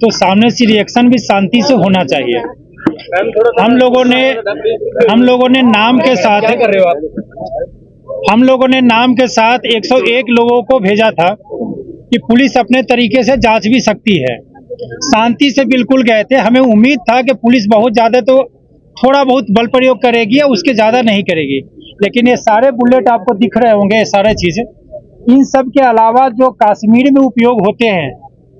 तो सामने से रिएक्शन भी शांति से होना चाहिए। हम लोगों ने नाम के साथ हम लोगों ने नाम के साथ 101 लोगों को भेजा था कि पुलिस अपने तरीके से जांच भी सकती है। शांति से बिल्कुल गए थे। हमें उम्मीद था कि पुलिस बहुत ज़्यादा तो थोड़ा बहुत बल प्रयोग करेगी या उसके ज़्यादा नहीं करेगी, लेकिन ये सारे बुलेट आपको दिख रहे होंगे, ये सारे चीज़ें, इन सब के अलावा जो कश्मीर में उपयोग होते हैं,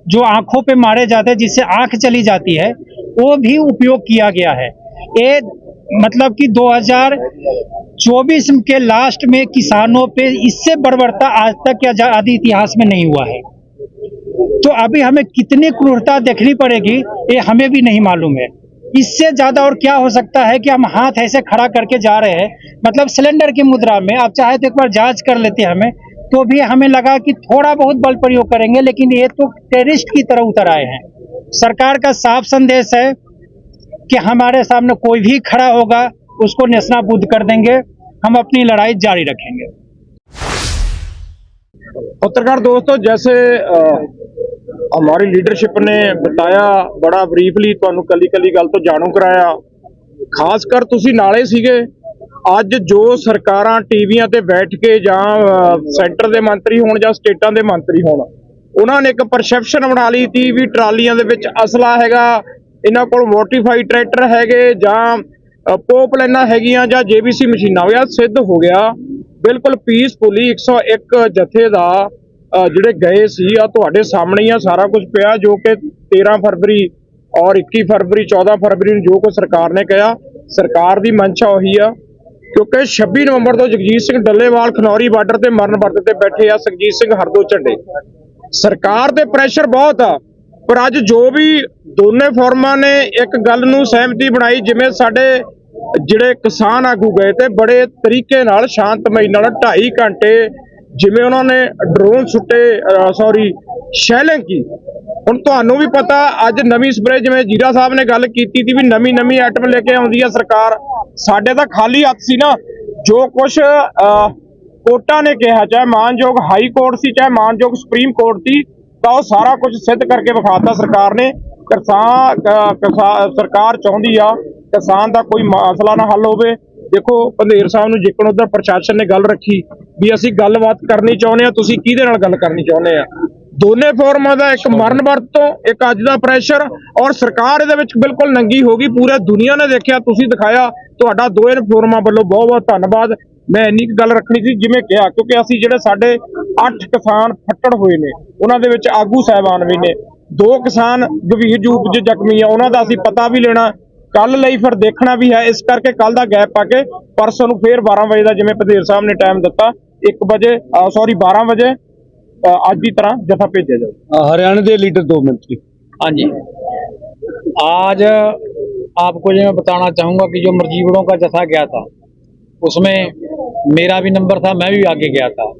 जो आंखों पे मारे जाते हैं, जिससे आंख चली जाती है, वो भी उपयोग किया गया है। ये मतलब कि 2024 के लास्ट में किसानों पे इससे बर्बरता आज तक या आदि इतिहास में नहीं हुआ है। तो अभी हमें कितनी क्रूरता देखनी पड़ेगी ये हमें भी नहीं मालूम है। इससे ज्यादा और क्या हो सकता है कि हम हाथ ऐसे खड़ा करके जा रहे हैं, मतलब सिलेंडर की मुद्रा में। आप चाहे तो एक बार जांच कर लेते हमें, तो भी हमें लगा कि थोड़ा बहुत बल प्रयोग करेंगे, लेकिन ये तो टेररिस्ट की तरह उतर आए हैं। सरकार का साफ संदेश है कि हमारे सामने कोई भी खड़ा होगा उसको नेस्तनाबूद कर देंगे, हम अपनी लड़ाई जारी रखेंगे। पत्रकार दोस्तों, जैसे हमारी लीडरशिप ने बताया, बड़ा ब्रीफली ਤੁਹਾਨੂੰ ਕੱਲੀ ਗੱਲ ਤੋਂ ਜਾਣੂ ਕਰਾਇਆ। ਖਾਸ ਕਰ ਤੁਸੀਂ ਨਾਲੇ ਸੀਗੇ। ਅੱਜ ਜੋ ਸਰਕਾਰਾਂ ਟੀਵੀਆਂ ਤੇ ਬੈਠ ਕੇ ਜਾਂ ਸੈਂਟਰ ਦੇ ਮੰਤਰੀ ਹੋਣ ਜਾਂ ਸਟੇਟਾਂ ਦੇ ਮੰਤਰੀ ਹੋਣ, ਉਹਨਾਂ ਨੇ ਇੱਕ ਪਰਸੈਪਸ਼ਨ ਬਣਾ ਲਈ ਸੀ ਵੀ ਟਰਾਲੀਆਂ ਦੇ ਵਿੱਚ ਅਸਲਾ ਹੈਗਾ, ਇਹਨਾਂ ਕੋਲ ਮੋਡੀਫਾਈਡ ਟਰੈਕਟਰ ਹੈਗੇ ਜਾਂ ਪੋਪ ਲਾਈਨਾਂ ਹੈਗੀਆਂ ਜਾਂ JBC ਮਸ਼ੀਨਾਂ। ਉਹ ਸਿੱਧ ਹੋ ਗਿਆ ਬਿਲਕੁਲ ਪੀਸਫੁਲੀ 101 ਜਥੇ ਦਾ ਜਿਹੜੇ ਗਏ ਸੀ ਆ ਤੁਹਾਡੇ ਸਾਹਮਣੇ ਆ ਸਾਰਾ ਕੁਝ ਪਿਆ, ਜੋ ਕਿ 13 ਫਰਵਰੀ ਔਰ 21 ਫਰਵਰੀ 14 ਫਰਵਰੀ ਨੂੰ ਜੋ ਕੁਝ ਸਰਕਾਰ ਨੇ ਕਿਹਾ, ਸਰਕਾਰ ਦੀ ਮਨਸ਼ਾ ਉਹੀ ਆ। ਕਿਉਂਕਿ 26 ਨਵੰਬਰ ਤੋਂ ਜਗਜੀਤ ਸਿੰਘ ਡੱਲੇਵਾਲ ਖਨੌਰੀ ਬਾਰਡਰ ਤੇ ਮਰਨ ਵਰਤ ਤੇ ਬੈਠੇ ਆ, ਸੁਖਜੀਤ ਸਿੰਘ ਹਰਦੋ ਝੰਡੇ। ਸਰਕਾਰ ਤੇ ਪ੍ਰੈਸ਼ਰ ਬਹੁਤ ਆ, ਪਰ ਅੱਜ ਜੋ ਵੀ ਦੋਨੇ ਫੋਰਮਾਂ ਨੇ ਇੱਕ ਗੱਲ ਨੂੰ ਸਹਿਮਤੀ ਬਣਾਈ, ਜਿਵੇਂ ਸਾਡੇ ਜਿਹੜੇ ਕਿਸਾਨ ਆਗੂ ਗਏ ਤੇ ਬੜੇ ਤਰੀਕੇ ਨਾਲ ਸ਼ਾਂਤਮਈ ਨਾਲ 2.5 ਘੰਟੇ ਜਿਵੇਂ ਉਹਨਾਂ ਨੇ ਡਰੋਨ ਸੁੱਟੇ, ਸ਼ੈਲਿੰਗ ਕੀ। ਹੁਣ ਤੁਹਾਨੂੰ ਵੀ ਪਤਾ ਅੱਜ ਨਵੀਂ ਸਪਰੇ, ਜਿਵੇਂ ਜੀਰਾ ਸਾਹਿਬ ਨੇ ਗੱਲ ਕੀਤੀ ਸੀ ਵੀ ਨਵੀਂ ਆਈਟਮ ਲੈ ਕੇ ਆਉਂਦੀ ਆ ਸਰਕਾਰ। ਸਾਡੇ ਤਾਂ ਖਾਲੀ ਹੱਥ ਸੀ ਨਾ, ਜੋ ਕੁਛ ਕੋਰਟਾਂ ਨੇ ਕਿਹਾ, ਚਾਹੇ ਮਾਨਯੋਗ ਹਾਈ ਕੋਰਟ ਸੀ ਚਾਹੇ ਮਾਨਯੋਗ ਸੁਪਰੀਮ ਕੋਰਟ ਸੀ, ਤਾਂ ਉਹ ਸਾਰਾ ਕੁਝ ਸਿੱਧ ਕਰਕੇ ਵਿਖਾਤਾ ਸਰਕਾਰ ਨੇ। ਸਰਕਾਰ ਚਾਹੁੰਦੀ ਆ ਕਿਸਾਨ ਦਾ ਕੋਈ ਮਸਲਾ ਨਾ ਹੱਲ ਹੋਵੇ। ਦੇਖੋ ਪੰਧੇਰ ਸਾਹਿਬ ਨੂੰ ਜਿੱਕਣ ਉਧਰ ਪ੍ਰਸ਼ਾਸਨ ਨੇ ਗੱਲ ਰੱਖੀ ਵੀ ਅਸੀਂ ਗੱਲਬਾਤ ਕਰਨੀ ਚਾਹੁੰਦੇ ਆ, ਤੁਸੀਂ ਕਿਹਦੇ ਨਾਲ ਗੱਲ ਕਰਨੀ ਚਾਹੁੰਦੇ ਆ। ਦੋਨੇ ਫੋਰਮਾਂ ਦਾ ਇੱਕ ਮਰਨ ਵਰਤ ਤੋਂ ਇੱਕ ਅੱਜ ਦਾ ਪ੍ਰੈਸ਼ਰ, ਔਰ ਸਰਕਾਰ ਇਹਦੇ ਵਿੱਚ ਬਿਲਕੁਲ ਨੰਗੀ ਹੋ ਗਈ। ਪੂਰੇ ਦੁਨੀਆ ਨੇ ਦੇਖਿਆ, ਤੁਸੀਂ ਦਿਖਾਇਆ। ਤੁਹਾਡਾ ਦੋਵੇਂ ਫੋਰਮਾਂ ਵੱਲੋਂ ਬਹੁਤ ਬਹੁਤ ਧੰਨਵਾਦ। ਮੈਂ ਇੰਨੀ ਕੁ ਗੱਲ ਰੱਖਣੀ ਸੀ ਜਿਵੇਂ ਕਿਹਾ, ਕਿਉਂਕਿ ਅਸੀਂ ਜਿਹੜੇ ਸਾਡੇ 8 ਕਿਸਾਨ ਫੱਟੜ ਹੋਏ ਨੇ, ਉਹਨਾਂ ਦੇ ਵਿੱਚ ਆਗੂ ਸਾਹਿਬਾਨ ਵੀ ਨੇ, 2 ਕਿਸਾਨ ਗੰਭੀਰ ਰੂਪ 'ਚ ਜ਼ਖਮੀ ਆ, ਉਹਨਾਂ ਦਾ ਅਸੀਂ ਪਤਾ ਵੀ ਲੈਣਾ, ਕੱਲ ਲਈ ਫਿਰ ਦੇਖਣਾ ਵੀ ਹੈ। ਇਸ ਕਰਕੇ ਕੱਲ ਦਾ ਗੈਪ ਪਾ ਕੇ ਪਰਸੋਂ ਨੂੰ ਫੇਰ 12 ਵਜੇ ਦਾ ਜਿਵੇਂ ਪੰਧੇਰ ਸਾਹਿਬ ਨੇ ਟਾਈਮ ਦਿੱਤਾ, 12 ਵਜੇ आज की तरह जथा भेजा जाए। हरियाणा के लीडर 2 मंत्री। हाँ जी, आज आपको जो मैं बताना चाहूँगा कि जो मरजीवड़ों का जथा गया था उसमें मेरा भी नंबर था, मैं भी आगे गया था।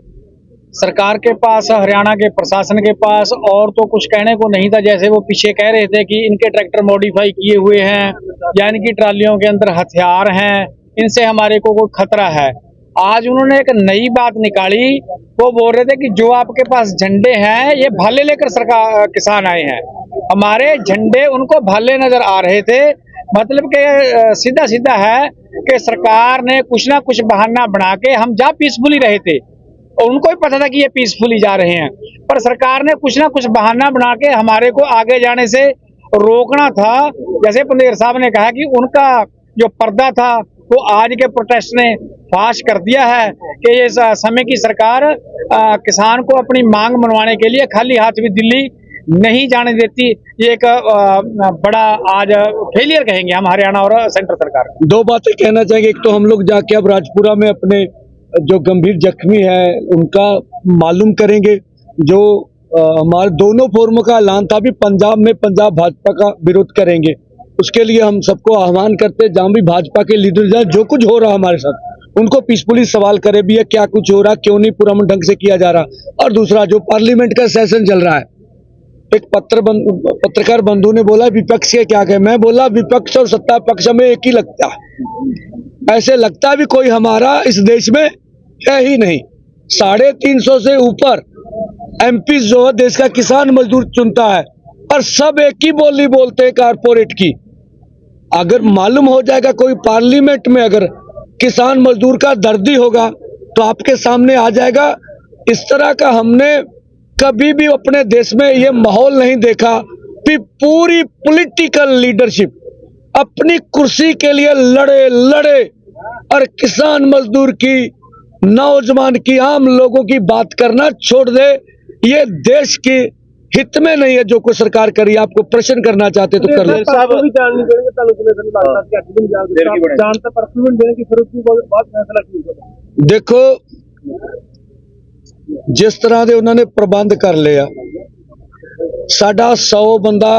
सरकार के पास, हरियाणा के प्रशासन के पास और तो कुछ कहने को नहीं था। जैसे वो पीछे कह रहे थे कि इनके ट्रैक्टर मॉडिफाई किए हुए हैं या इनकी ट्रालियों के अंदर हथियार हैं, इनसे हमारे को कोई खतरा है। आज उन्होंने एक नई बात निकाली। वो बोल रहे थे कि जो आपके पास झंडे हैं ये भाले लेकर सरकार किसान आए हैं। हमारे झंडे उनको भाले नजर आ रहे थे। मतलब कि सीधा सीधा है कि सरकार ने कुछ ना कुछ बहाना बना के, हम जा पीसफुली रहे थे और उनको भी पता था कि ये पीसफुली जा रहे हैं, पर सरकार ने कुछ ना कुछ बहाना बना के हमारे को आगे जाने से रोकना था। जैसे पंधेर साहब ने कहा कि उनका जो पर्दा था वो आज के प्रोटेस्ट ने फाश कर दिया है कि ये समय की सरकार किसान को अपनी मांग मनवाने के लिए खाली हाथ भी दिल्ली नहीं जाने देती। ये एक बड़ा आज फेलियर कहेंगे हम हरियाणा और सेंट्रल सरकार। 2 बातें कहना चाहेंगे। एक तो हम लोग जाके अब राजपुरा में अपने जो गंभीर जख्मी है उनका मालूम करेंगे। जो हमारे दोनों फोरमों का ऐलान था भी पंजाब में पंजाब भाजपा का विरोध करेंगे, उसके लिए हम सबको आह्वान करते हैं जहाँ भी भाजपा के लीडर जाए, जो कुछ हो रहा हमारे साथ उनको पीसफुली सवाल करे भी है, क्या कुछ हो रहा, क्यों नहीं पूरा ढंग से किया जा रहा। और दूसरा, जो पार्लियामेंट का सेशन चल रहा है, एक पत्रकार बंधु ने बोला विपक्ष के क्या कहे, मैं बोला विपक्ष और सत्ता पक्ष में एक ही लगता है। ऐसे लगता भी कोई हमारा इस देश में है ही नहीं। 350 से ऊपर MP जो है देश का किसान मजदूर चुनता है, और सब एक ही बोली बोलते हैं कारपोरेट की। अगर मालूम हो जाएगा कोई पार्लियामेंट में अगर किसान मजदूर का दर्दी होगा तो आपके सामने आ जाएगा। इस तरह का हमने कभी भी अपने देश में ये माहौल नहीं देखा कि पूरी पॉलिटिकल लीडरशिप अपनी कुर्सी के लिए लड़े और किसान मजदूर की, नौजवान की, आम लोगों की बात करना छोड़ दे। ये देश की हित में नहीं है जो कोई सरकार करी। आपको प्रश्न करना चाहते तो कर लो। देखो जिस तरह ਦੇ ਉਹਨਾਂ ਨੇ ਪ੍ਰਬੰਧ ਕਰ ਲਿਆ, ਸਾਡਾ 100 ਬੰਦਾ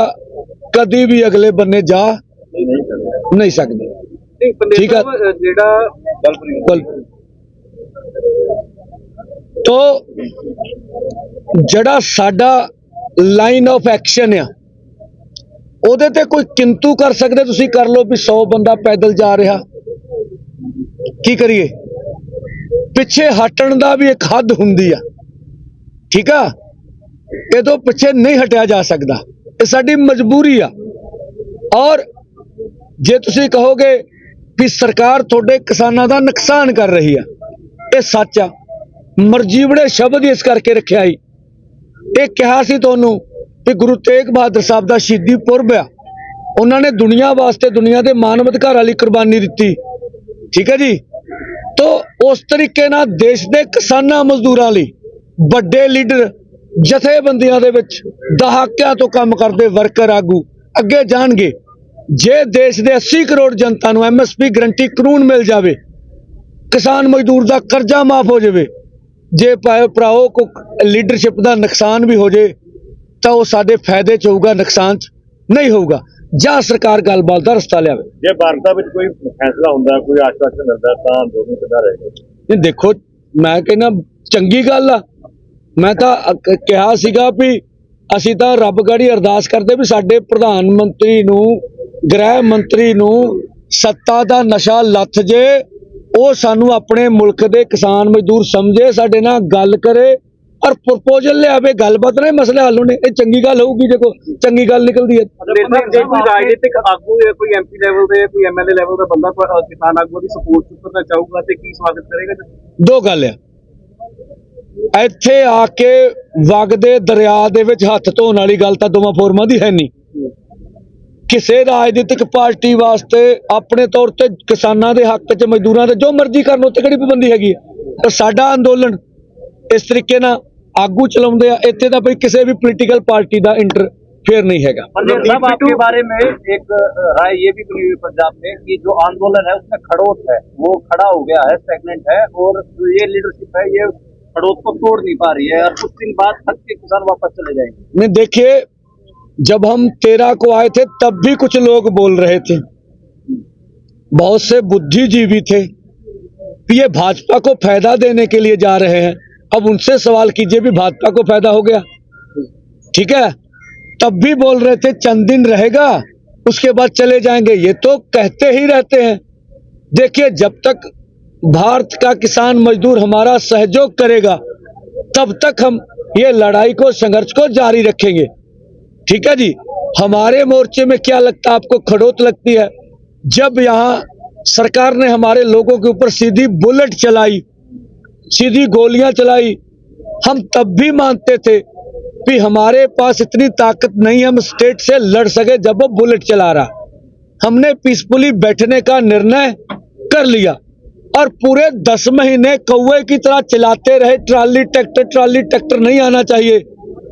ਕਦੀ ਵੀ ਅਗਲੇ ਬੰਨੇ ਜਾ ਨਹੀਂ ਸਕਦਾ। ठीक है तो जड़ा साडा लाइन ऑफ एक्शन आ ਉਹਦੇ ਤੇ ਕੋਈ किंतु कर सकते तुसी कर लो भी 100 ਬੰਦਾ पैदल जा रहा की करिए। पिछे हटण दा भी एक हद हुंदी आ, ठीक आ, ये तो पिछे नहीं हटिया जा सकता, ये साडी मजबूरी आ। और जे तुसी कहोगे भी सरकार थोड़े किसानों का नुकसान कर रही है, ये सच आ। मरजीवड़े शब्द इस करके रखे आई, ये कहा सी तुहानू कि गुरु तेग बहादुर साहब का शहीदी पुरब आ, उन्होंने दुनिया वास्ते दुनिया के मानव अधिकार वाली कुर्बानी दी, ठीक है जी। तो उस तरीके ना देश के किसाना मजदूरों लई बड़े लीडर जथेबंदियां दे विच दहाकियां तो काम करते वर्कर आगू अगे जाणगे। जे देश के 80 करोड़ जनता नूं MSP गारंटी कानून मिल जाए, किसान मजदूर का कर्जा माफ हो जाए, जे भराओ को लीडरशिप का नुकसान भी हो जाए तो वह साडे फायदे च होगा, नुकसान च नहीं होगा। ਜਾਂ सरकार गलबात का रस्ता लिया। ਜੇ ਵਾਰਤਾ ਵਿੱਚ ਕੋਈ ਫੈਸਲਾ ਹੁੰਦਾ, ਕੋਈ ਆਸ਼ਵਾਸਨ ਮਿਲਦਾ ਤਾਂ ਅੰਦੋਲਨ ਕਿੱਦਾਂ ਰਹੇਗਾ? नहीं देखो मैं कहना चंगी गल आ। मैं तो कहा सीगा भी असीं तां रब गड़ी अरदास करते भी साडे प्रधान मंत्री नूं, गृह मंत्री नूं सत्ता दा नशा लथ जे, वो सानू अपने मुल्क दे किसान मजदूर समझे, साडे नाल गल करे और प्रपोजल लियावे, गलबात ने मसले हल होने। ये चंगी गल होगी, देखो चंगी गल निकलती है। कोई राजनीतिक आगू है, कोई MP लेवल से, कोई MLA लेवल का बंदा किसान आगू की सपोर्ट करना चाहूगा तो की स्वागत करेगा? दो गल है, ਇੱਥੇ ਆ ਕੇ ਵਗਦੇ ਦਰਿਆ ਦੇ ਵਿੱਚ ਹੱਥ ਧੋਣ ਵਾਲੀ ਗੱਲ ਤਾਂ ਦੋਵਾਂ ਫੋਰਮਾਂ ਦੀ ਹੈ ਨਹੀਂ। ਕਿਸੇ ਰਾਜਨੀਤਿਕ ਪਾਰਟੀ ਵਾਸਤੇ ਆਪਣੇ ਤੌਰ ਤੇ ਕਿਸਾਨਾਂ ਦੇ ਹੱਕ 'ਚ, ਮਜ਼ਦੂਰਾਂ ਦੇ ਜੋ ਮਰਜ਼ੀ ਕਰਨ, ਉੱਤੇ ਕਿਹੜੀ ਪਾਬੰਦੀ ਹੈਗੀ ਹੈ। ਪਰ ਸਾਡਾ ਅੰਦੋਲਨ ਇਸ ਤਰੀਕੇ ਨਾਲ आगू चलाते हैं, इतने तो भाई किसी भी पोलिटिकल पार्टी का इंटरफेयर नहीं है। आपके बारे में एक राय ये भी बनी हुई पंजाब में कि जो आंदोलन है उसमें खड़ोत है, वो खड़ा हो गया है, स्टैग्नेंट है, और जो ये लीडरशिप है ये खड़ोत को तोड़ नहीं पा रही है, और कुछ दिन बाद थक के किसान वापस चले जाएंगे। नहीं देखिए, जब हम 13 को आए थे तब भी कुछ लोग बोल रहे थे, बहुत से बुद्धिजीवी थे, ये भाजपा को फायदा देने के लिए जा रहे हैं। अब उनसे सवाल कीजिए भी भाजपा को फायदा हो गया, ठीक है। तब भी बोल रहे थे चंद दिन रहेगा उसके बाद चले जाएंगे, ये तो कहते ही रहते हैं। देखिए जब तक भारत का किसान मजदूर हमारा सहयोग करेगा तब तक हम ये लड़ाई को, संघर्ष को जारी रखेंगे, ठीक है जी। हमारे मोर्चे में क्या लगता है आपको? खड़ोत लगती है। जब यहाँ सरकार ने हमारे लोगों के ऊपर सीधी बुलेट चलाई, सीधी गोलियां चलाई, हम तब भी मानते थे कि हमारे पास इतनी ताकत नहीं हम स्टेट से लड़ सके। जब वो बुलेट चला रहा, हमने पीसफुली बैठने का निर्णय कर लिया और पूरे 10 महीने कौवे की तरह चलाते रहे। ट्राली ट्रैक्टर नहीं आना चाहिए।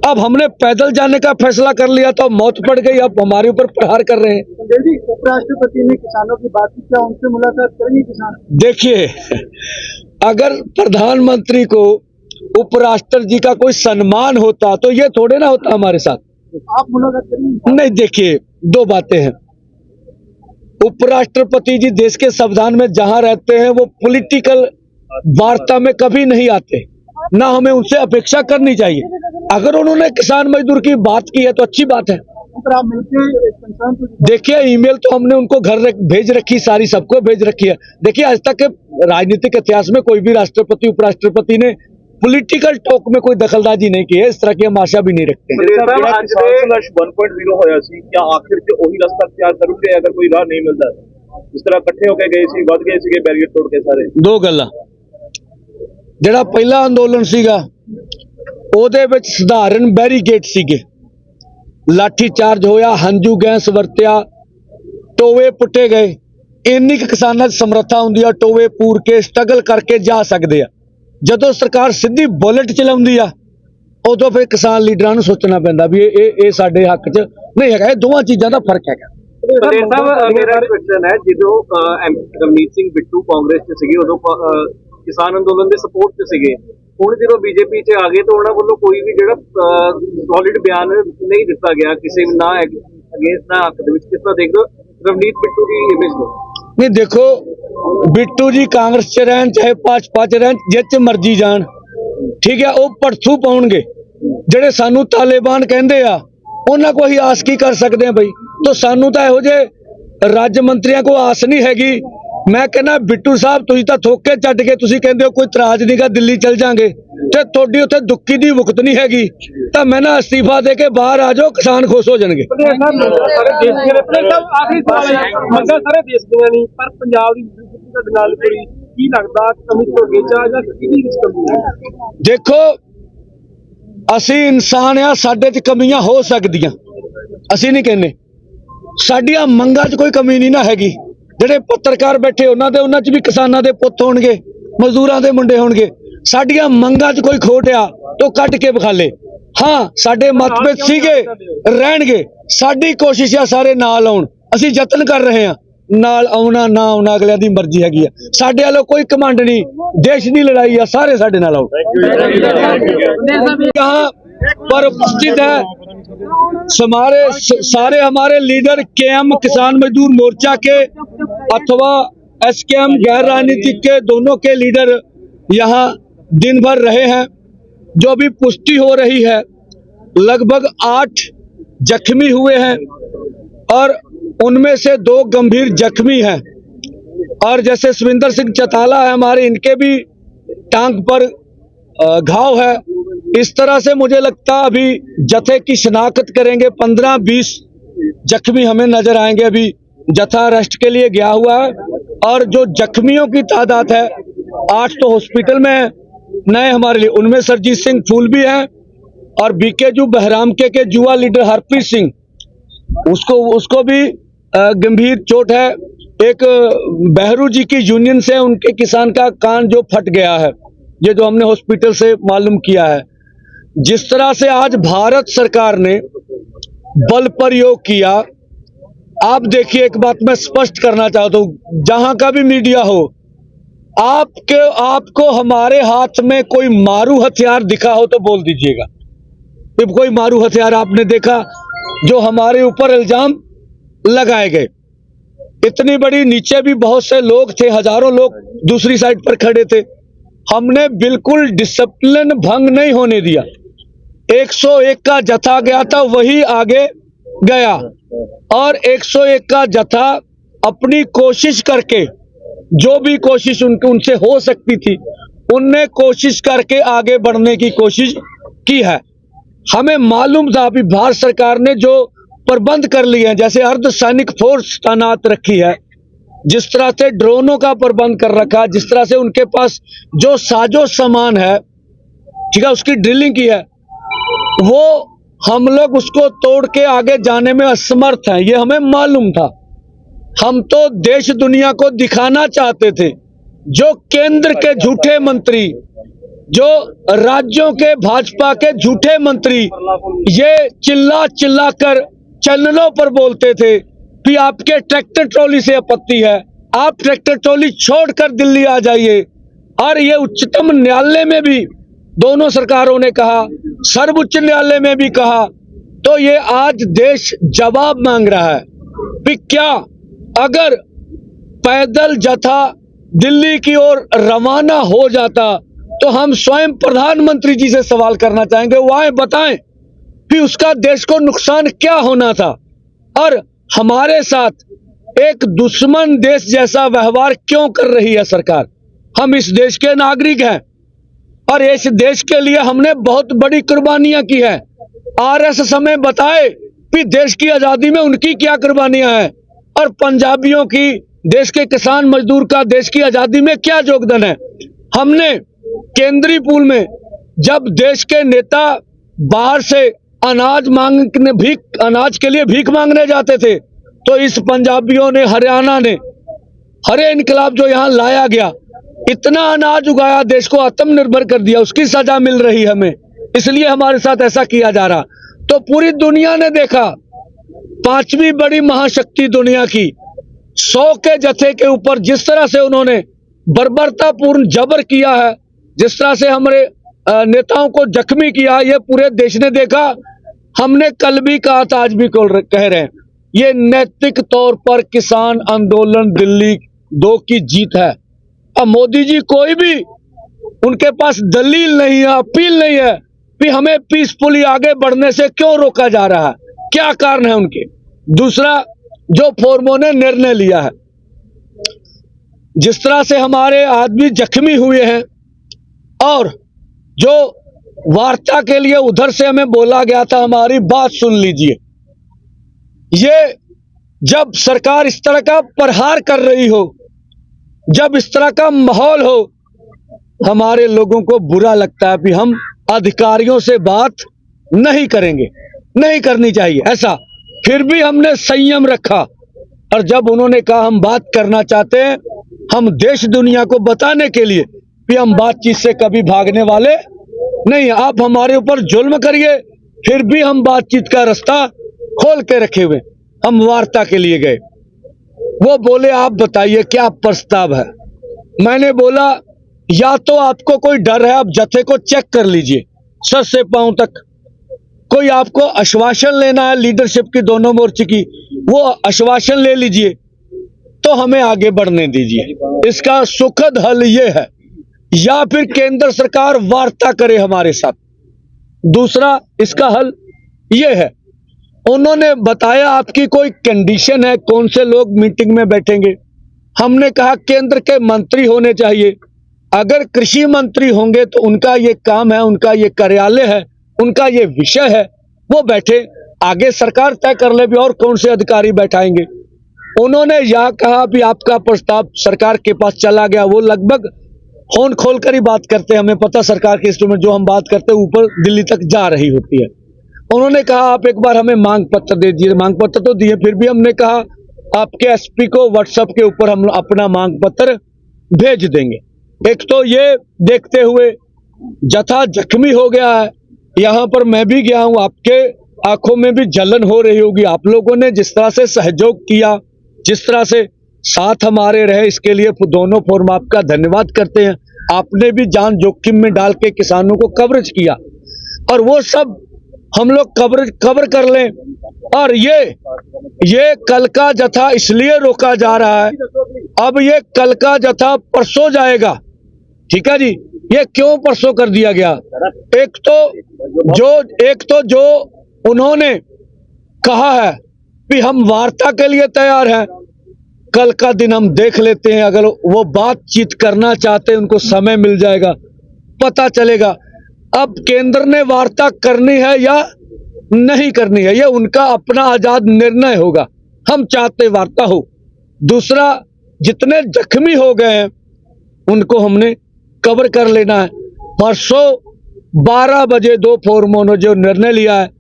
अब हमने पैदल जाने का फैसला कर लिया तो मौत पड़ गई, अब हमारे ऊपर प्रहार कर रहे हैं। उपराष्ट्रपति ने किसानों की बात की, क्या उनसे मुलाकात करेंगे किसान? देखिए अगर प्रधानमंत्री को उपराष्ट्रपति जी का कोई सम्मान होता तो ये थोड़े ना होता हमारे साथ। आप मुलाकात करेंगे? नहीं देखिए, दो बातें हैं। उपराष्ट्रपति जी देश के संविधान में जहां रहते हैं वो पॉलिटिकल वार्ता में कभी नहीं आते, ना हमें उनसे अपेक्षा करनी चाहिए। अगर उन्होंने किसान मजदूर की बात की है तो अच्छी बात है। आप मिलकर देखिए ईमेल तो हमने उनको घर भेज रखी, सारी सबको भेज रखी है। देखिए आज तक के राजनीतिक इतिहास में कोई भी राष्ट्रपति उपराष्ट्रपति ने पॉलिटिकल टॉक में कोई दखलंदाजी नहीं की है, इस तरह की हम आशा भी नहीं रखते। ਜਿਹੜਾ ਕਿਸਾਨ ਸੰਘਰਸ਼ 1.0 ਹੋਇਆ ਸੀ क्या आखिर ਚ ਉਹੀ ਰਸਤਾ ਅਖਤਿਆਰ ਕਰੋਗੇ ਅਗਰ ਕੋਈ ਰਾਹ ਨਹੀਂ ਮਿਲਦਾ? ਇਸ ਤਰ੍ਹਾਂ ਇਕੱਠੇ ਹੋ ਕੇ ਗਏ ਸੀ, ਵੱਧ ਗਏ ਸੀਗੇ ਬੈਰੀਅਰ ਤੋੜ ਕੇ ਸਾਰੇ। ਦੋ ਗੱਲਾਂ, ਜਿਹੜਾ ਪਹਿਲਾ ਅੰਦੋਲਨ ਸੀਗਾ ਉਹਦੇ ਵਿੱਚ ਸਧਾਰਨ ਬੈਰੀਕੇਡ ਸੀਗੇ, ਲਾਠੀ ਚਾਰਜ ਹੋਇਆ, ਹੰਝੂ ਗੈਸ ਵਰਤਿਆ, ਟੋਵੇ ਪੁੱਟੇ ਗਏ। ਇੰਨੀ ਕੁ ਕਿਸਾਨਾਂ 'ਚ ਸਮਰੱਥਾ ਹੁੰਦੀ ਆ, ਟੋਵੇ ਪੂਰ ਕੇ ਸਟਰਗਲ ਕਰਕੇ ਜਾ ਸਕਦੇ ਆ। ਜਦੋਂ ਸਰਕਾਰ ਸਿੱਧੀ ਬੁਲਟ ਚਲਾਉਂਦੀ ਆ ਉਦੋਂ ਫਿਰ ਕਿਸਾਨ ਲੀਡਰਾਂ ਨੂੰ ਸੋਚਣਾ ਪੈਂਦਾ ਵੀ ਇਹ ਸਾਡੇ ਹੱਕ 'ਚ ਨਹੀਂ ਹੈਗਾ। ਇਹ ਦੋਵਾਂ ਚੀਜ਼ਾਂ ਦਾ ਫਰਕ ਹੈਗਾ। ਪਟੇਲ ਸਾਹਿਬ, ਮੇਰਾ ਕੁਐਸਚਨ ਹੈ, ਜਦੋਂ ਰਵਨੀਤ ਸਿੰਘ ਬਿੱਟੂ ਕਾਂਗਰਸ 'ਚ ਸੀਗੇ ਉਦੋਂ ਕਿਸਾਨ ਅੰਦੋਲਨ ਦੇ ਸਪੋਰਟ 'ਚ ਸੀਗੇ, ਹੁਣ ਜਦੋਂ ਬੀਜੇਪੀ 'ਚ ਆ ਗਏ ਤਾਂ ਉਹਨਾਂ ਵੱਲੋਂ ਕੋਈ ਵੀ ਜਿਹੜਾ ਸੋਲਿਡ ਬਿਆਨ ਨਹੀਂ ਦਿੱਤਾ ਗਿਆ ਕਿਸੇ ਨਾ ਅਗੇਂਸਟ ਨਾ ਹੱਕ ਦੇ ਵਿੱਚ। ਕਿਸ ਤਰ੍ਹਾਂ ਦੇਖਦੇ ਹੋ ਰਵਨੀਤ ਬਿੱਟੂ ਦੀ ਇਮੇਜ ਨੂੰ? नहीं देखो, बिट्टू जी कांग्रेस च रहन चाहे भाजपा च रहन, जिस मर्जी जान, ठीक है, वो भड़थू पाउणगे। जेडे सानू तालिबान कहंदे आ उन्हां को ही आस की कर सकते हैं बई? तो सानू तो इहो जे राज्य मंत्रियों को आस नहीं हैगी। मैं कहना बिट्टू साहब तुसीं तां थोके छड्ड के तुसीं कहंदे हो कोई तराज नहींगा, दिल्ली चल जाएंगे ते तुहाडी उत्थे दुक्की दी मुकत नहीं हैगी, तां मैं ना अस्तीफा दे के बाहर आ जाओ, किसान खुश हो जाएंगे। ਮੰਗਾਂ ਸਾਰੇ ਦੇਸ਼ ਦੀਆਂ ਨਹੀਂ, ਪਰ ਪੰਜਾਬ ਦੀ ਤੁਹਾਡੇ ਨਾਲ ਕੋਈ ਕੀ ਲੱਗਦਾ ਕਮੀ ਤੁਹਾਡੇ ਚ ਜਾਂ ਕਿਹਦੀ ਵਿੱਚ ਕਮੀ ਹੈ? देखो, ਅਸੀਂ ਇਨਸਾਨ ਆ, ਸਾਡੇ 'ਚ ਕਮੀਆਂ ਹੋ ਸਕਦੀਆਂ, ਅਸੀਂ ਨਹੀਂ ਕਹਿੰਦੇ। ਸਾਡੀਆਂ ਮੰਗਾਂ 'ਚ ਕੋਈ ਕਮੀ ਨਹੀਂ ਨਾ ਹੈਗੀ। ਜਿਹੜੇ ਪੱਤਰਕਾਰ ਬੈਠੇ ਉਹਨਾਂ 'ਚ ਵੀ ਕਿਸਾਨਾਂ ਦੇ ਪੁੱਤ ਹੋਣਗੇ, ਮਜ਼ਦੂਰਾਂ ਦੇ ਮੁੰਡੇ ਹੋਣਗੇ। ਸਾਡੀਆਂ ਮੰਗਾਂ 'ਚ ਕੋਈ ਖੋਟ ਆ ਤਾਂ ਕੱਢ ਕੇ ਵਿਖਾ ਲੇ। ਹਾਂ, ਸਾਡੇ ਮਤਭੇਦ ਸੀਗੇ, ਰਹਿਣਗੇ। ਸਾਡੀ ਕੋਸ਼ਿਸ਼ ਆ ਸਾਰੇ ਨਾਲ ਆਉਣ, ਅਸੀਂ ਯਤਨ ਕਰ ਰਹੇ ਹਾਂ। ਨਾਲ ਆਉਣਾ ਨਾ ਆਉਣਾ ਅਗਲਿਆਂ ਦੀ ਮਰਜ਼ੀ ਹੈਗੀ ਆ, ਸਾਡੇ ਵੱਲੋਂ ਕੋਈ ਕਮਾਂਡ ਨਹੀਂ। ਦੇਸ਼ ਦੀ ਲੜਾਈ ਆ, ਸਾਰੇ ਸਾਡੇ ਨਾਲ ਆਓ। यहाँ पर उपस्थित है सारे हमारे लीडर केएम किसान मजदूर मोर्चा के अथवा एसकेएम गैर राजनीतिक के, दोनों के लीडर यहाँ दिन भर रहे हैं। जो भी पुष्टि हो रही है, लगभग 8 जख्मी हुए हैं और उनमें से 2 गंभीर जख्मी हैं। और जैसे सविंदर सिंह चौटाला है हमारे, इनके भी टांग पर घाव है। इस तरह से मुझे लगता अभी जत्थे की शिनाख्त करेंगे, 15-20 जख्मी हमें नजर आएंगे। अभी जत्था अरेस्ट के लिए गया हुआ है और जो जख्मियों की तादाद है 8 तो हॉस्पिटल में है नए हमारे लिए। उनमें सरजीत सिंह फूल भी है और बीकेजू बहराम के जुआ लीडर हरप्रीत सिंह, उसको भी गंभीर चोट है। एक बहरू जी की यूनियन से उनके किसान का कान जो फट गया है, ये जो हमने हॉस्पिटल से मालूम किया है। जिस तरह से आज भारत सरकार ने बल प्रयोग किया, आप देखिए, एक बात मैं स्पष्ट करना चाहता हूं, जहां का भी मीडिया हो, आपको हमारे हाथ में कोई मारू हथियार दिखा हो तो बोल दीजिएगा। जब कोई मारू हथियार आपने देखा जो हमारे ऊपर इल्जाम लगाए गए, इतनी बड़ी, नीचे भी बहुत से लोग थे, हजारों लोग दूसरी साइड पर खड़े थे। हमने बिल्कुल डिसिप्लिन भंग नहीं होने दिया। 101 का जत्था गया था, वही आगे गया और 101 का जत्था अपनी कोशिश करके, जो भी कोशिश उनसे हो सकती थी, उनने कोशिश करके आगे बढ़ने की कोशिश की है। हमें मालूम था अभी भारत सरकार ने जो प्रबंध कर लिए हैं, जैसे अर्धसैनिक फोर्स तैनात रखी है, जिस तरह से ड्रोनों का प्रबंध कर रखा, जिस तरह से उनके पास जो साजो सामान है, ठीक है, उसकी ड्रिलिंग की है, वो हम लोग उसको तोड़ के आगे जाने में असमर्थ हैं, ये हमें मालूम था। हम तो देश दुनिया को दिखाना चाहते थे। जो केंद्र के झूठे मंत्री, जो राज्यों के भाजपा के झूठे मंत्री ये चिल्ला कर चैनलों पर बोलते थे कि आपके ट्रैक्टर ट्रॉली से आपत्ति है, आप ट्रैक्टर ट्रॉली छोड़कर दिल्ली आ जाइए। और ये उच्चतम न्यायालय में भी दोनों सरकारों ने कहा, सर्वोच्च न्यायालय में भी कहा। तो ये आज देश जवाब मांग रहा है कि क्या अगर पैदल जत्था दिल्ली की ओर रवाना हो जाता तो हम स्वयं प्रधानमंत्री जी से सवाल करना चाहेंगे, वो आए बताएं कि उसका देश को नुकसान क्या होना था और हमारे साथ एक दुश्मन देश जैसा व्यवहार क्यों कर रही है सरकार। हम इस देश के नागरिक हैं, और इस देश के लिए हमने बहुत बड़ी कुर्बानियां की है। आरएस हमें बताए कि देश की आजादी में उनकी क्या कुर्बानियां हैं और पंजाबियों की, देश के किसान मजदूर का देश की आजादी में क्या योगदान है। हमने केंद्रीय पूल में जब देश के नेता बाहर से अनाज के लिए भीख मांगने जाते थे, तो इस पंजाबियों ने, हरियाणा ने, हरे इनकलाब जो यहाँ लाया गया, इतना अनाज उगाया, देश को आत्मनिर्भर कर दिया, उसकी सजा मिल रही हमें, इसलिए हमारे साथ ऐसा किया जा रहा। तो पूरी दुनिया ने देखा, पांचवी बड़ी महाशक्ति दुनिया की 100 के जत्थे के ऊपर जिस तरह से उन्होंने बर्बरतापूर्ण जबर किया है, जिस तरह से हमारे नेताओं को जख्मी किया, ये पूरे देश ने देखा। हमने कल भी कहा था, आज भी कह रहे हैं, ये नैतिक तौर पर किसान आंदोलन दिल्ली 2 की जीत है। अब मोदी जी कोई भी, उनके पास दलील नहीं है, अपील नहीं है कि हमें पीसफुली आगे बढ़ने से क्यों रोका जा रहा है, क्या कारण है उनके। दूसरा, जो फोरमों ने निर्णय लिया है, जिस तरह से हमारे आदमी जख्मी हुए हैं और जो वार्ता के लिए उधर से हमें बोला गया था, हमारी बात सुन लीजिए। ये जब सरकार इस तरह का प्रहार कर रही हो, जब इस तरह का माहौल हो, हमारे लोगों को बुरा लगता है कि हम अधिकारियों से बात नहीं करेंगे, नहीं करनी चाहिए ऐसा। फिर भी हमने संयम रखा और जब उन्होंने कहा हम बात करना चाहते हैं, हम देश दुनिया को बताने के लिए कि हम बातचीत से कभी भागने वाले नहीं, आप हमारे ऊपर जुल्म करिए, फिर भी हम बातचीत का रास्ता खोल के रखे हुए। हम वार्ता के लिए गए, वो बोले आप बताइए क्या प्रस्ताव है। मैंने बोला या तो आपको कोई डर है, आप जत्थे को चेक कर लीजिए सर से पांव तक, कोई आपको आश्वासन लेना है लीडरशिप की दोनों मोर्चे की, वो आश्वासन ले लीजिए, तो हमें आगे बढ़ने दीजिए। इसका सुखद हल ये है, या फिर केंद्र सरकार वार्ता करे हमारे साथ। दूसरा इसका हल ये है, उन्होंने बताया आपकी कोई कंडीशन है, कौन से लोग मीटिंग में बैठेंगे। हमने कहा केंद्र के मंत्री होने चाहिए, अगर कृषि मंत्री होंगे तो उनका ये काम है, उनका ये कार्यालय है, उनका ये विषय है, वो बैठे, आगे सरकार तय कर ले भी और कौन से अधिकारी बैठाएंगे। उन्होंने यह कहा भी आपका प्रस्ताव सरकार के पास चला गया, वो लगभग फोन खोलकर ही बात करते हैं, हमें पता सरकार के इंस्ट्रूमेंट जो हम बात करते हैं ऊपर दिल्ली तक जा रही होती है। उन्होंने कहा आप एक बार हमें मांग पत्र दे दीजिए, मांग पत्र तो दिए, फिर भी हमने कहा आपके एसपी को व्हाट्सएप के ऊपर हम अपना मांग पत्र भेज देंगे। एक तो ये देखते हुए जत्था जख्मी हो गया है, यहाँ पर मैं भी गया हूँ, आपके आंखों में भी जलन हो रही होगी। आप लोगों ने जिस तरह से सहयोग किया, जिस तरह से साथ हमारे रहे, इसके लिए दोनों फोरम आपका धन्यवाद करते हैं। आपने भी जान जोखिम में डाल के किसानों को कवरेज किया और वो सब हम लोग कवर कर लें। और ये कल का जत्था इसलिए रोका जा रहा है, अब ये कल का जत्था परसों जाएगा, ठीक है जी। ये क्यों परसों कर दिया गया, एक तो जो उन्होंने कहा है कि हम वार्ता के लिए तैयार हैं, कल का दिन हम देख लेते हैं, अगर वो बातचीत करना चाहते हैं उनको समय मिल जाएगा, पता चलेगा। अब केंद्र ने वार्ता करनी है या नहीं करनी है, ये उनका अपना आजाद निर्णय होगा। हम चाहते वार्ता हो। दूसरा, जितने जख्मी हो गए हैं उनको हमने कवर कर लेना है। परसों 12 बजे 2 फोरमों ने जो निर्णय लिया है,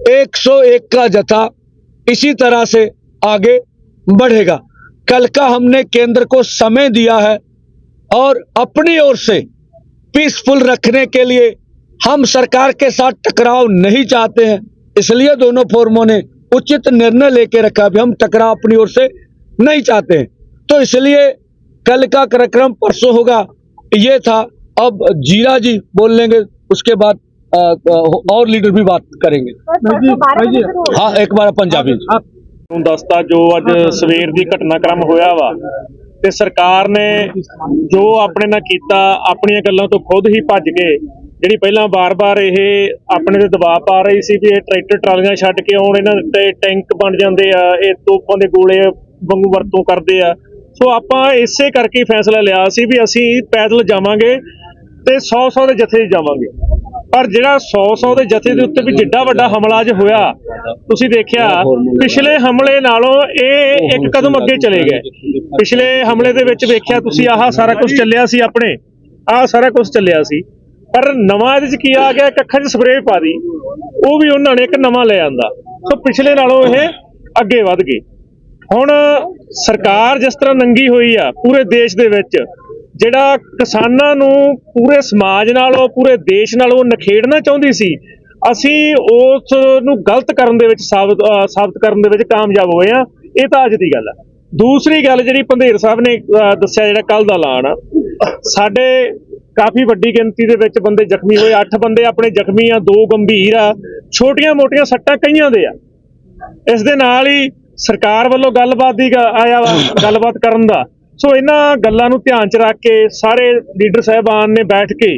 101 का जत्था इसी तरह से आगे बढ़ेगा। कल का हमने केंद्र को समय दिया है और अपनी ओर से पीसफुल रखने के लिए हम सरकार के साथ टकराव नहीं चाहते हैं, इसलिए दोनों फोरमों ने उचित निर्णय लेके रखा भी हम टकराव अपनी ओर से नहीं चाहते हैं। तो इसलिए कल का कार्यक्रम परसों होगा, ये था। अब जीरा जी बोल लेंगे, उसके बाद और लीडर भी बात करेंगे। हाँ, एक बार पंजाबी ਨੂੰ ਦੱਸਦਾ ਜੋ ਅੱਜ ਸਵੇਰ ਦੀ ਘਟਨਾਕ੍ਰਮ ਹੋਇਆ ਵਾ ਤੇ ਸਰਕਾਰ ਨੇ ਜੋ ਆਪਣੇ ਨਾਲ ਕੀਤਾ, ਆਪਣੀਆਂ ਗੱਲਾਂ ਤੋਂ ਖੁਦ ਹੀ ਭੱਜ ਕੇ, ਜਿਹੜੀ ਪਹਿਲਾਂ ਬਾਰ-ਬਾਰ ਇਹ ਆਪਣੇ ਤੇ ਦਬਾਅ ਪਾ ਰਹੀ ਸੀ ਵੀ ਇਹ ਟਰੈਕਟਰ ਟਰਾਲੀਆਂ ਛੱਡ ਕੇ ਆਉਣ, ਇਹਨਾਂ ਤੇ ਟੈਂਕ ਬਣ ਜਾਂਦੇ ਆ, ਇਹ ਤੋਪਾਂ ਦੇ ਗੋਲੇ ਵਾਂਗੂ ਵਰਤੋਂ ਕਰਦੇ ਆ। ਸੋ ਆਪਾਂ ਇਸੇ ਕਰਕੇ ਫੈਸਲਾ ਲਿਆ ਸੀ ਵੀ ਅਸੀਂ ਪੈਦਲ ਜਾਵਾਂਗੇ ਤੇ 100 ਦੇ ਜਥੇ 'ਚ ਜਾਵਾਂਗੇ। ਪਰ ਜਿਹੜਾ 100 ਦੇ ਜਥੇ ਦੇ ਉੱਤੇ ਵੀ ਜਿੱਡਾ ਵੱਡਾ ਹਮਲਾ ਅੱਜ ਹੋਇਆ, ਤੁਸੀਂ ਦੇਖਿਆ ਪਿਛਲੇ ਹਮਲੇ ਨਾਲੋਂ ਇਹ ਇੱਕ ਕਦਮ ਅੱਗੇ ਚਲੇ ਗਏ। ਪਿਛਲੇ ਹਮਲੇ ਦੇ ਵਿੱਚ ਵੇਖਿਆ ਤੁਸੀਂ ਆਹ ਸਾਰਾ ਕੁਝ ਚੱਲਿਆ ਸੀ, ਆਪਣੇ ਆਹ ਸਾਰਾ ਕੁਝ ਚੱਲਿਆ ਸੀ, ਪਰ ਨਵਾਂ ਇਹਦੇ 'ਚ ਕੀ ਆ ਗਿਆ, ਅੱਖਾਂ 'ਚ ਸਪਰੇਅ ਪਾ ਦੀ, ਉਹ ਵੀ ਉਹਨਾਂ ਨੇ ਇੱਕ ਨਵਾਂ ਲੈ ਆਂਦਾ। ਸੋ ਪਿਛਲੇ ਨਾਲੋਂ ਇਹ ਅੱਗੇ ਵੱਧ ਗਏ। ਹੁਣ ਸਰਕਾਰ ਜਿਸ ਤਰ੍ਹਾਂ ਨੰਗੀ ਹੋਈ ਆ ਪੂਰੇ ਦੇਸ਼ ਦੇ ਵਿੱਚ, ਜਿਹੜਾ ਕਿਸਾਨਾਂ ਨੂੰ ਪੂਰੇ ਸਮਾਜ ਨਾਲੋਂ ਪੂਰੇ ਦੇਸ਼ ਨਾਲੋਂ ਨਖੇੜਨਾ ਚਾਹੁੰਦੀ ਸੀ, ਅਸੀਂ ਉਸ ਨੂੰ ਗਲਤ ਕਰਨ ਦੇ ਵਿੱਚ ਸਾਬਤ ਕਰਨ ਦੇ ਵਿੱਚ ਕਾਮਯਾਬ ਹੋਏ ਆ। ਇਹ ਤਾਂ ਅੱਜ ਦੀ ਗੱਲ ਹੈ। ਦੂਸਰੀ ਗੱਲ ਜਿਹੜੀ ਪੰਧੇਰ ਸਾਹਿਬ ਨੇ ਦੱਸਿਆ, ਜਿਹੜਾ ਕੱਲ ਦਾ ਐਲਾਨ ਆ, ਸਾਡੇ ਕਾਫੀ ਵੱਡੀ ਗਿਣਤੀ ਦੇ ਵਿੱਚ ਬੰਦੇ ਜ਼ਖਮੀ ਹੋਏ, 8 ਬੰਦੇ ਆਪਣੇ ਜ਼ਖਮੀ ਆ, 2 ਗੰਭੀਰ ਆ, ਛੋਟੀਆਂ ਮੋਟੀਆਂ ਸੱਟਾਂ ਕਈਆਂ ਦੇ ਆ। ਇਸ ਦੇ ਨਾਲ ਹੀ ਸਰਕਾਰ ਵੱਲੋਂ ਗੱਲਬਾਤ ਦੀ ਆਇਆ ਵਾ, ਗੱਲਬਾਤ ਕਰਨ ਦਾ। ਸੋ ਇਹਨਾਂ ਗੱਲਾਂ ਨੂੰ ਧਿਆਨ 'ਚ ਰੱਖ ਕੇ ਸਾਰੇ ਲੀਡਰ ਸਾਹਿਬਾਨ ਨੇ ਬੈਠ ਕੇ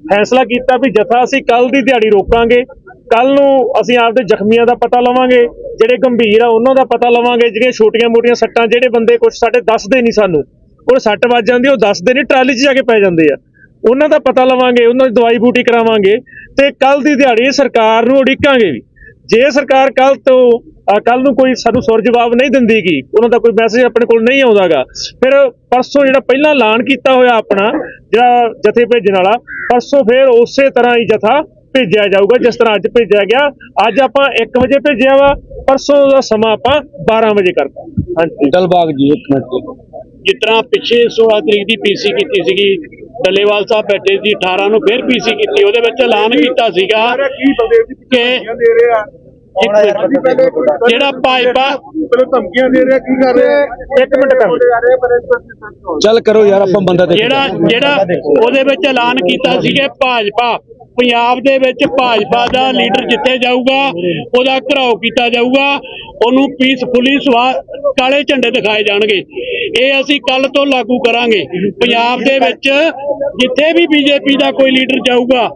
ਫੈਸਲਾ ਕੀਤਾ ਵੀ ਜਥਾ ਅਸੀਂ ਕੱਲ ਦੀ ਦਿਹਾੜੀ ਰੋਕਾਂਗੇ। ਕੱਲ ਨੂੰ ਅਸੀਂ ਆਪਦੇ ਜ਼ਖਮੀਆਂ ਦਾ ਪਤਾ ਲਵਾਂਗੇ, ਜਿਹੜੇ ਗੰਭੀਰ ਆ ਉਹਨਾਂ ਦਾ ਪਤਾ ਲਵਾਂਗੇ, ਜਿਹੜੀਆਂ ਛੋਟੀਆਂ ਮੋਟੀਆਂ ਸੱਟਾਂ, ਜਿਹੜੇ ਬੰਦੇ ਕੁਝ ਸਾਡੇ ਦੱਸਦੇ ਨਹੀਂ, ਸਾਨੂੰ ਉਹ ਸੱਟ ਵੱਜ ਜਾਂਦੀ, ਉਹ ਦੱਸਦੇ ਨਹੀਂ, ਟਰਾਲੀ 'ਚ ਜਾ ਕੇ ਪੈ ਜਾਂਦੇ ਆ, ਉਹਨਾਂ ਦਾ ਪਤਾ ਲਵਾਂਗੇ, ਉਹਨਾਂ ਦੀ ਦਵਾਈ ਬੂਟੀ ਕਰਾਵਾਂਗੇ ਤੇ ਕੱਲ ਦੀ ਦਿਹਾੜੀ ਸਰਕਾਰ ਨੂੰ ਉਡੀਕਾਂਗੇ ਵੀ। ਜੇ ਸਰਕਾਰ ਕੱਲ ਨੂੰ ਕੋਈ ਸਾਨੂੰ ਸੁਰ ਜਵਾਬ ਨਹੀਂ ਦਿੰਦੀ ਗੀ, ਉਹਨਾਂ ਦਾ ਕੋਈ ਮੈਸੇਜ ਆਪਣੇ ਕੋਲ ਨਹੀਂ ਆਉਂਦਾਗਾ, ਫਿਰ ਪਰਸੋਂ ਜਿਹੜਾ ਪਹਿਲਾਂ ਐਲਾਨ ਕੀਤਾ ਹੋਇਆ ਆਪਣਾ ਜਿਹੜਾ ਜਥੇ ਭੇਜਣ ਵਾਲਾ, ਪਰਸੋਂ ਫਿਰ ਉਸੇ ਤਰ੍ਹਾਂ ਹੀ ਜਥਾ ਭੇਜਿਆ ਜਾਊਗਾ ਜਿਸ ਤਰ੍ਹਾਂ ਅੱਜ ਭੇਜਿਆ ਗਿਆ। ਅੱਜ ਆਪਾਂ 1 ਵਜੇ ਭੇਜਿਆ ਵਾ, ਪਰਸੋਂ ਦਾ ਸਮਾਂ ਆਪਾਂ 12 ਵਜੇ ਕਰਤਾ। ਹਾਂਜੀ ਦਿਲਬਾਗ ਜੀ, ਇੱਕ ਮਿੰਟ। ਜਿਸ ਤਰ੍ਹਾਂ ਪਿੱਛੇ 16 ਤਰੀਕ ਦੀ ਪੀਸੀ ਕੀਤੀ ਸੀਗੀ, ਡੱਲੇਵਾਲ ਸਾਹਿਬ ਬੈਠੇ ਸੀ, 18 ਨੂੰ ਫਿਰ ਪੀਸੀ ਕੀਤੀ, ਉਹਦੇ ਵਿੱਚ ਐਲਾਨ ਕੀਤਾ ਸੀਗਾ ਕਿ ਜਿਹੜਾ ਭਾਜਪਾ ਧਮਕੀਆਂ ਦੇ ਰਿਹਾ, ਕੀ ਕਰ ਰਿਹਾ, 1 ਮਿੰਟ ਕਰ ਚੱਲ ਕਰੋ ਯਾਰ, ਆਪਾਂ ਬੰਦਾ ਜਿਹੜਾ ਉਹਦੇ ਵਿੱਚ ਐਲਾਨ ਕੀਤਾ ਸੀਗਾ, ਭਾਜਪਾ ਪੰਜਾਬ ਦੇ ਵਿੱਚ ਭਾਜਪਾ ਦਾ ਲੀਡਰ ਜਿੱਥੇ ਜਾਊਗਾ ਉਹਦਾ ਘਰਾਓ ਕੀਤਾ ਜਾਊਗਾ, ਉਹਨੂੰ ਪੀਸਫੁਲੀ ਕਾਲੇ ਝੰਡੇ ਦਿਖਾਏ ਜਾਣਗੇ। ਇਹ ਅਸੀਂ ਕੱਲ ਤੋਂ ਲਾਗੂ ਕਰਾਂਗੇ। ਪੰਜਾਬ ਦੇ ਵਿੱਚ ਜਿੱਥੇ ਵੀ ਬੀਜੇਪੀ ਦਾ ਕੋਈ ਲੀਡਰ ਜਾਊਗਾ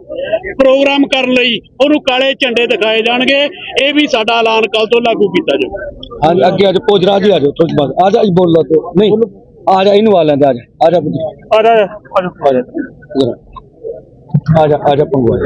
ਪ੍ਰੋਗਰਾਮ ਕਰਨ ਲਈ, ਉਹਨੂੰ ਕਾਲੇ ਝੰਡੇ ਦਿਖਾਏ ਜਾਣਗੇ। ਇਹ ਵੀ ਸਾਡਾ ਐਲਾਨ ਕੱਲ ਤੋਂ ਲਾਗੂ ਕੀਤਾ ਜਾਊਗਾ। हाँ आगे आज पोजराज ही आ जाओ, थोड़ी बात आ जा, बोल रहा तो नहीं आ जा, इन वाले आ जा, आ जा पंगु।